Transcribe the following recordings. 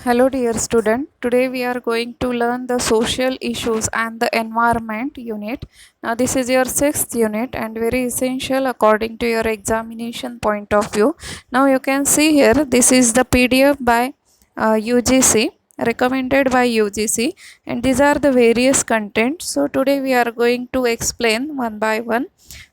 Hello dear student, today we are going to learn the social issues and the environment unit. Now this is your 6th unit and very essential according to your examination point of view. Now you can see here this is the PDF by UGC, recommended by UGC, and these are the various contents. So today we are going to explain one by one.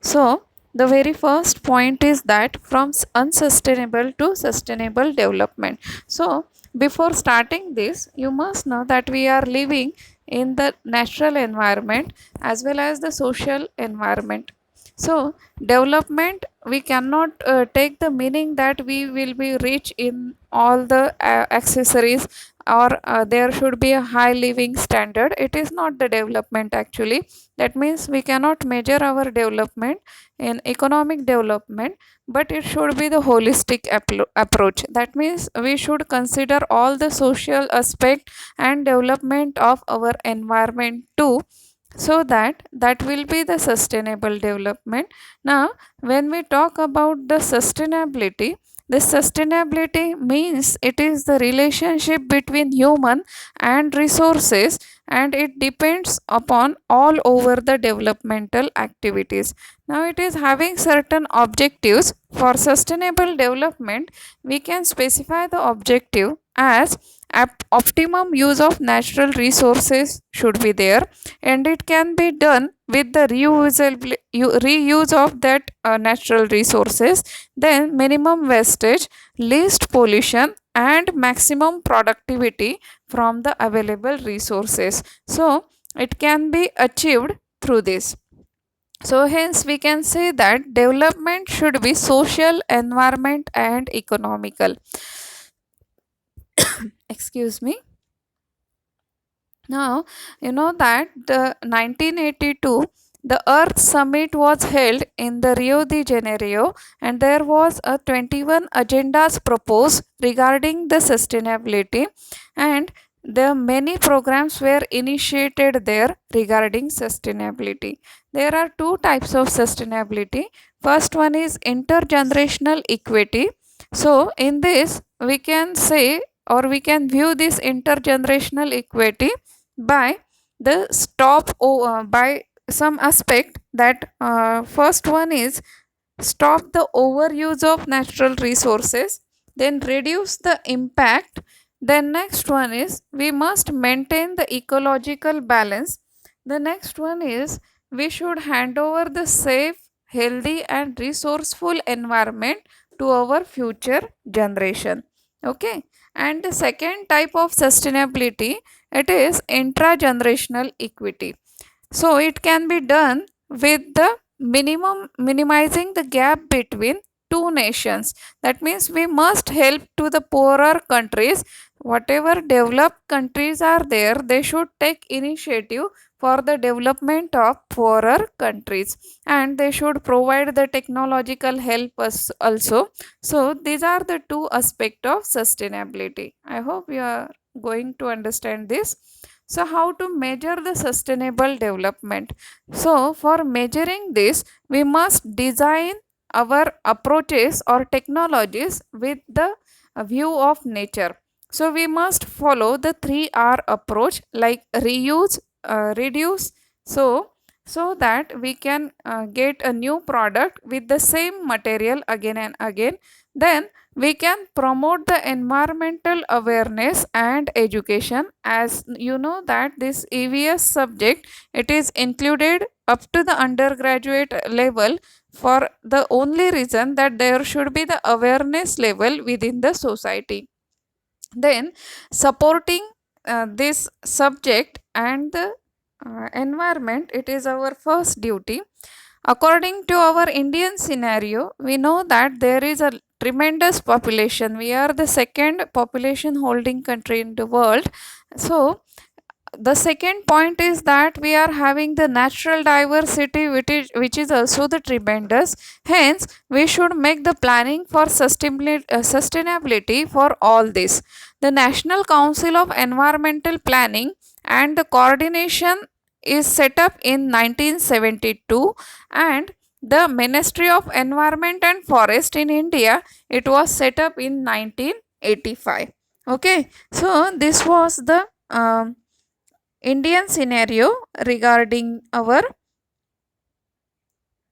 So the very first point is that from unsustainable to sustainable development. So before starting this, you must know that we are living in the natural environment as well as the social environment. So, development, we cannot take the meaning that we will be rich in all the accessories, or there should be a high living standard. It is not the development actually. That means we cannot measure our development in economic development, but it should be the holistic approach. That means we should consider all the social aspect and development of our environment too, so that will be the sustainable development. Now when we talk about the sustainability, this sustainability means it is the relationship between human and resources, and it depends upon all over the developmental activities. Now it is having certain objectives. For sustainable development, we can specify the objective as optimum use of natural resources should be there, and it can be done with the reuse of that natural resources, then minimum wastage, least pollution, and maximum productivity from the available resources. So it can be achieved through this. So hence we can say that development should be social, environment and economical. Excuse me. Now, you know that the 1982 the Earth Summit was held in the Rio de Janeiro, and there was a 21 agendas proposed regarding the sustainability, and the many programs were initiated there regarding sustainability. There are two types of sustainability. First one is intergenerational equity. So in this we can say, or we can view this intergenerational equity by the by some aspect. That first one is stop the overuse of natural resources, then reduce the impact. Then next one is we must maintain the ecological balance. The next one is we should hand over the safe, healthy and resourceful environment to our future generation. Okay, and the second type of sustainability, it is intragenerational equity. So it can be done with the minimizing the gap between two nations. That means we must help to the poorer countries. Whatever developed countries are there, they should take initiative for the development of poorer countries, and they should provide the technological help us also. So these are the two aspects of sustainability. I hope you are going to understand this. So how to measure the sustainable development? So for measuring this, we must design our approaches or technologies with the view of nature. So we must follow the 3R approach, like reuse, reduce, so that we can get a new product with the same material again and again. Then we can promote the environmental awareness and education. As you know that this EVS subject, it is included up to the undergraduate level, for the only reason that there should be the awareness level within the society. Then supporting this subject and the environment, it is our first duty. According to our Indian scenario, we know that there is a tremendous population. We are the second population holding country in the world. So the second point is that we are having the natural diversity, which is also the tremendous. Hence we should make the planning for sustainability for all this. The National Council of Environmental Planning and the Coordination is set up in 1972, and the Ministry of Environment and Forest in India, it was set up in 1985. Okay, so this was the Indian scenario regarding our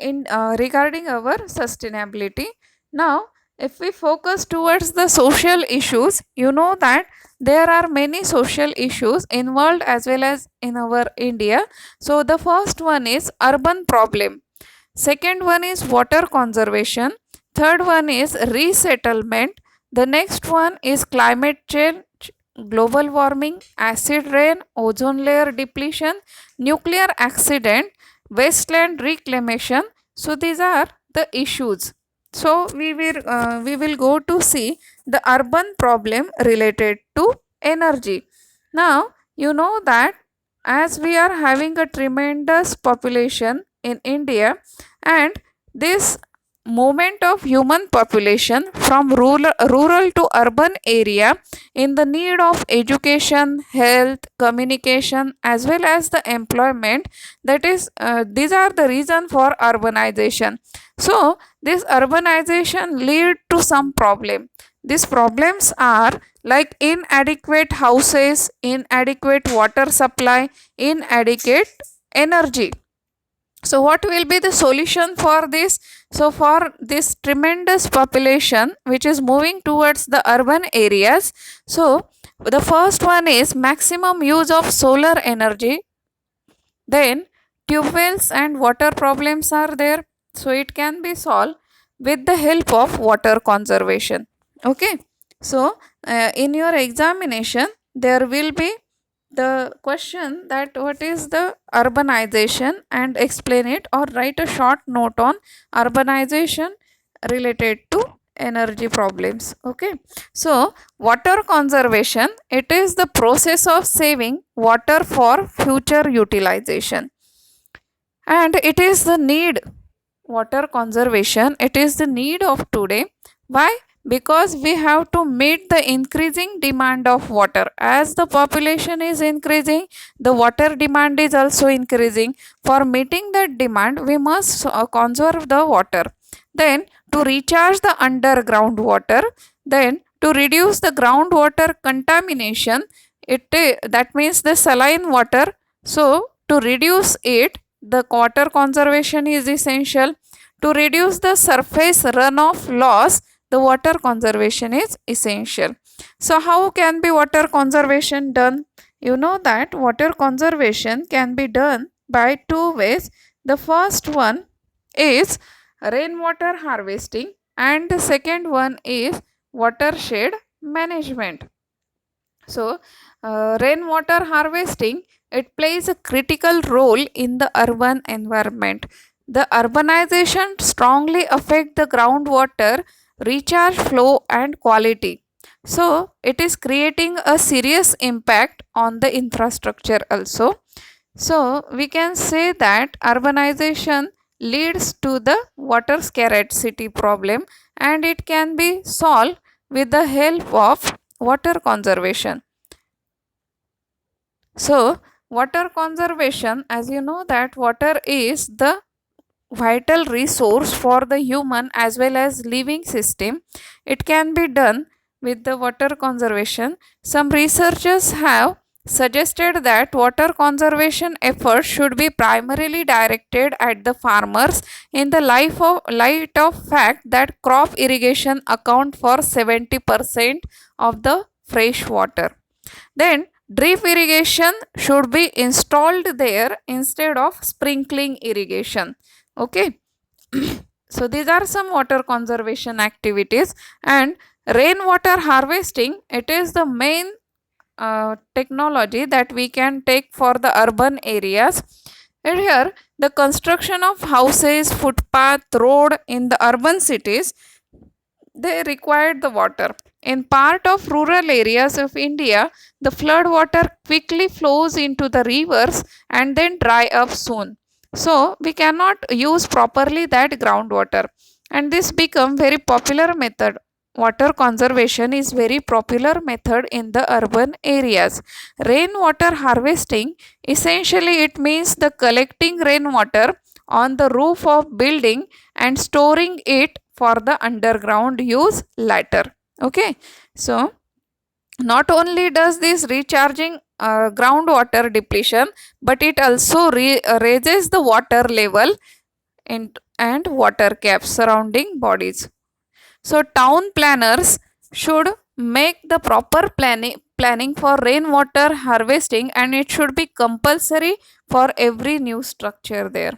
regarding our sustainability. Now, if we focus towards the social issues, you know that there are many social issues in world as well as in our India. So the first one is urban problem. Second one is water conservation. Third one is resettlement. The next one is climate change, global warming, acid rain, ozone layer depletion, nuclear accident, wasteland reclamation. So these are the issues. So we will go to see the urban problem related to energy. Now you know that as we are having a tremendous population in India, and this movement of human population from rural to urban area in the need of education, health, communication as well as the employment, that is these are the reason for urbanization. So this urbanization lead to some problem. These problems are like inadequate houses, inadequate water supply, inadequate energy. So what will be the solution for this? So for this tremendous population which is moving towards the urban areas, so the first one is maximum use of solar energy. Then tube wells and water problems are there, so it can be solved with the help of water conservation. Okay, so in your examination there will be the question that what is the urbanization and explain it, or write a short note on urbanization related to energy problems. Okay, so water conservation, it is the process of saving water for future utilization, and it is the need. Water conservation, it is the need of today. Why? Because we have to meet the increasing demand of water. As the population is increasing, the water demand is also increasing. For meeting that demand, we must conserve the water. Then to recharge the underground water, then to reduce the groundwater contamination, that means the saline water. So to reduce it, the water conservation is essential. To reduce the surface runoff loss, the water conservation is essential. So how can be water conservation done? You know that water conservation can be done by two ways. The first one is rainwater harvesting, and the second one is watershed management. So, rainwater harvesting, it plays a critical role in the urban environment. The urbanization strongly affect the groundwater recharge flow and quality. So, it is creating a serious impact on the infrastructure also. So, we can say that urbanization leads to the water scarcity problem, and it can be solved with the help of water conservation. So, water conservation, as you know that water is the vital resource for the human as well as living system. It can be done with the water conservation. Some researchers have suggested that water conservation efforts should be primarily directed at the farmers in the light of fact that crop irrigation account for 70% of the fresh water. Then drip irrigation should be installed there instead of sprinkling irrigation. Okay. So these are some water conservation activities, and rainwater harvesting, it is the main technology that we can take for the urban areas. And here the construction of houses, footpath, road in the urban cities, they required the water. In part of rural areas of India, the flood water quickly flows into the rivers and then dry up soon. So we cannot use properly that groundwater, and this become very popular method. Water conservation is very popular method in the urban areas. Rainwater harvesting, essentially it means the collecting rainwater on the roof of building and storing it for the underground use later. Okay, so Not only does this recharging groundwater depletion, but it also raises the water level and water caps surrounding bodies. So town planners should make the proper planning for rainwater harvesting, and it should be compulsory for every new structure there.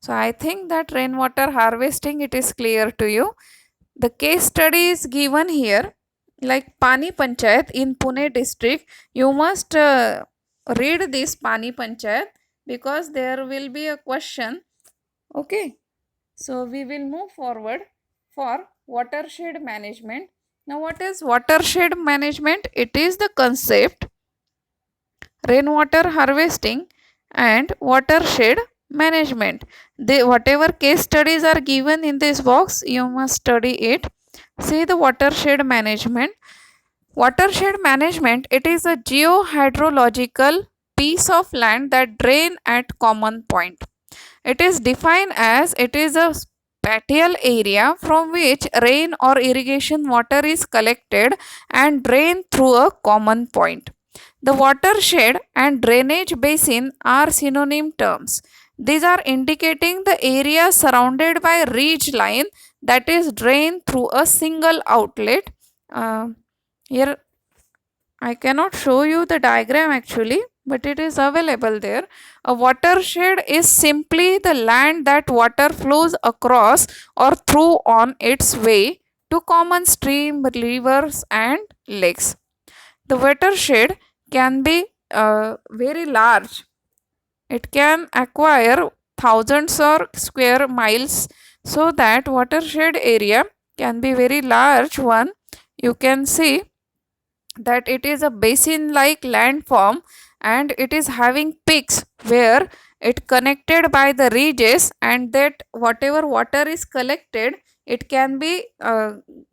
So I think that rainwater harvesting, it is clear to you. The case study is given here, like Pani Panchayat in Pune district. You must read this Pani Panchayat because there will be a question. Okay, so we will move forward for watershed management. Now, what is watershed management? It is the concept rainwater harvesting and watershed management. Whatever case studies are given in this box, you must study it. See the watershed management. Watershed management, it is a geohydrological piece of land that drain at common point. It is defined as it is a spatial area from which rain or irrigation water is collected and drained through a common point. The watershed and drainage basin are synonym terms. These are indicating the area surrounded by ridge line that is drained through a single outlet. Uh, Here I cannot show you the diagram actually, but it is available there. A watershed is simply the land that water flows across or through on its way to common stream, rivers and lakes. The watershed can be very large. It can acquire thousands or square miles, so that watershed area can be very large one. You can see that it is a basin like landform, and it is having peaks where it connected by the ridges, and that whatever water is collected, it can be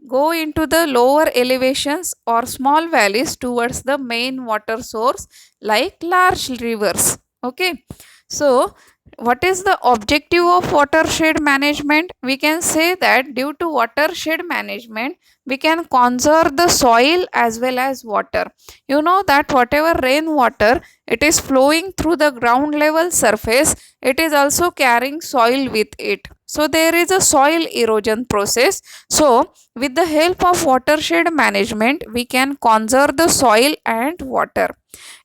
go into the lower elevations or small valleys towards the main water source like large rivers. Okay, so what is the objective of watershed management? We can say that due to watershed management, we can conserve the soil as well as water. You know that whatever rainwater, it is flowing through the ground level surface, it is also carrying soil with it. So there is a soil erosion process. So with the help of watershed management, we can conserve the soil and water.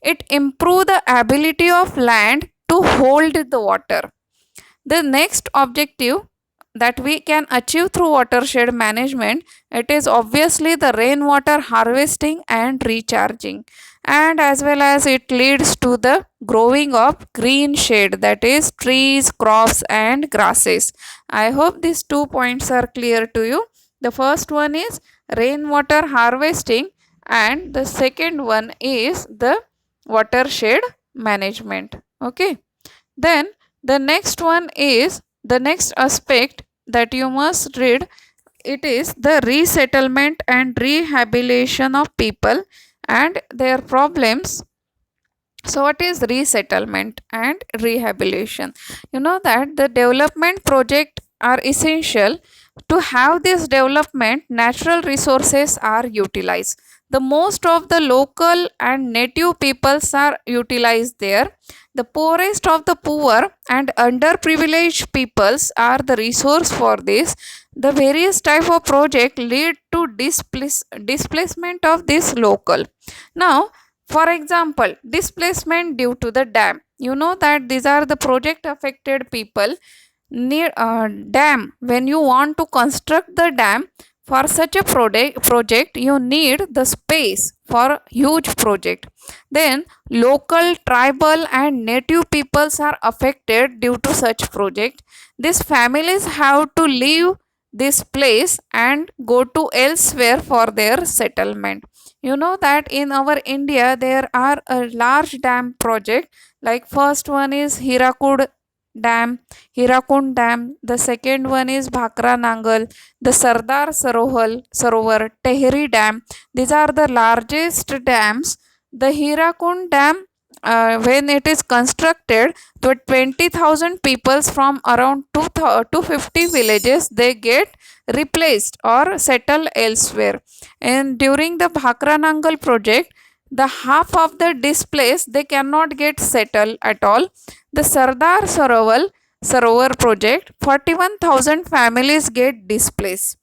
It improve the ability of land to hold the water. The next objective that we can achieve through watershed management, it is obviously the rainwater harvesting and recharging, and as well as it leads to the growing of green shade, that is trees, crops and grasses. I hope these 2 points are clear to you. The first one is rainwater harvesting, and the second one is the watershed management. Okay, then the next one is the next aspect that you must read. It is the resettlement and rehabilitation of people and their problems. So what is resettlement and rehabilitation? You know that the development project are essential. To have this development, natural resources are utilized. The most of the local and native peoples are utilized there. The poorest of the poor and underprivileged peoples are the resource for this. The various type of project lead to displacement of this local. Now, for example, displacement due to the dam. You know that these are the project affected people. Need dam. When you want to construct the dam, for such a project you need the space for huge project. Then local, tribal and native peoples are affected due to such project. These families have to leave this place and go to elsewhere for their settlement. You know that in our India there are a large dam project, like first one is Dam, Hirakund Dam. The second one is Bhakra Nangal, the Sardar Sarovar, Tehri Dam. These are the largest dams. The Hirakund Dam when it is constructed, the 20,000 peoples from around 250 villages, they get replaced or settle elsewhere. And during the Bhakranangal project, the half of the displaced, they cannot get settled at all. The Sardar Sarovar project, 41,000 families get displaced.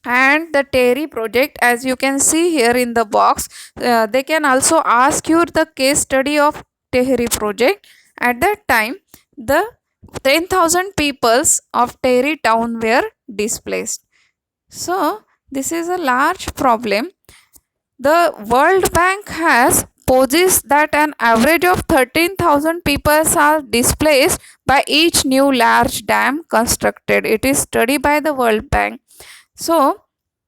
And the Terry project, as you can see here in the box, they can also ask you the case study of Tehri project. At that time, the 10,000 peoples of Terry town were displaced. So this is a large problem. The World Bank has posits that an average of 13,000 people are displaced by each new large dam constructed. It is studied by the World Bank. So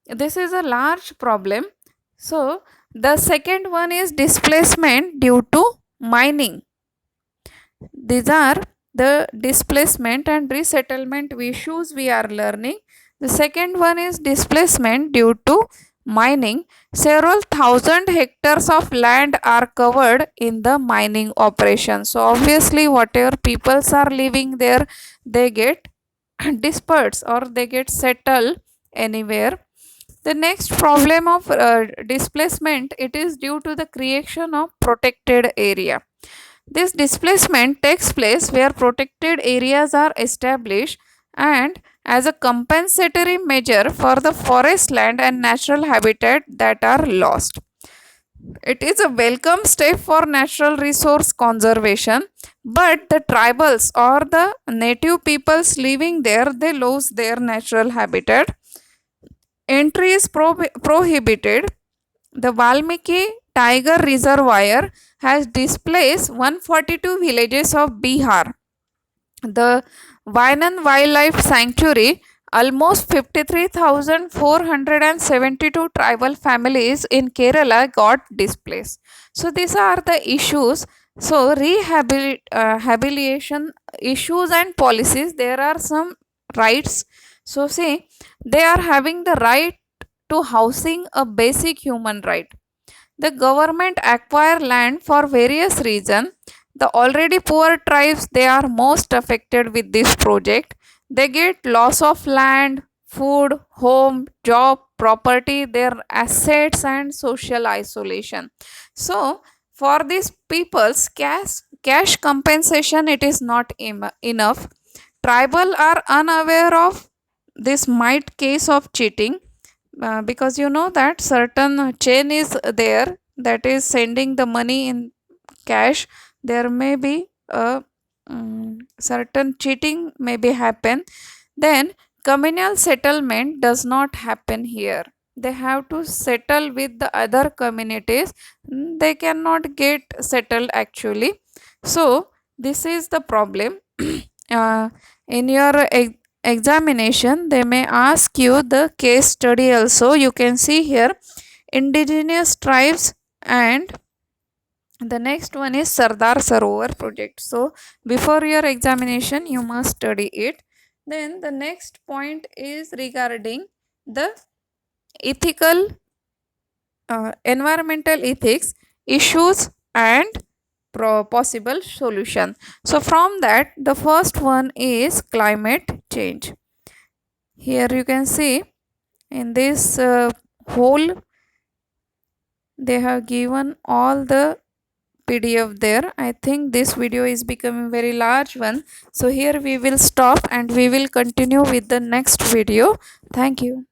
this is a large problem. So the second one is displacement due to mining. These are the displacement and resettlement issues we are learning. The second one is displacement due to mining. Several thousand hectares of land are covered in the mining operation. So obviously whatever peoples are living there, they get dispersed or they get settled anywhere. The next problem of displacement, it is due to the creation of protected area. This displacement takes place where protected areas are established and as a compensatory measure for the forest land and natural habitat that are lost. It is a welcome step for natural resource conservation, but the tribals or the native peoples living there, they lose their natural habitat. Entry is prohibited. The Valmiki Tiger Reservoir has displaced 142 villages of Bihar. The Vainan Wildlife Sanctuary, almost 53,472 tribal families in Kerala got displaced. So these are the issues. So rehabilitation issues and policies, there are some rights. So see, they are having the right to housing, a basic human right. The government acquire land for various reasons. The already poor tribes, they are most affected with this project. They get loss of land, food, home, job, property, their assets and social isolation. So for these people's cash compensation, it is not enough. Tribal are unaware of this might case of cheating, because you know that certain chain is there that is sending the money in cash. There may be a certain cheating may be happen. Then communal settlement does not happen here. They have to settle with the other communities. They cannot get settled actually. So this is the problem. In your examination, they may ask you the case study also. You can see here indigenous tribes, and the next one is Sardar Sarovar project. So before your examination, you must study it. Then the next point is regarding the ethical environmental ethics issues and possible solution. So from that, the first one is climate change. Here you can see in this whole, they have given all the PDF there. I think this video is becoming very large one. So here we will stop and we will continue with the next video. Thank you.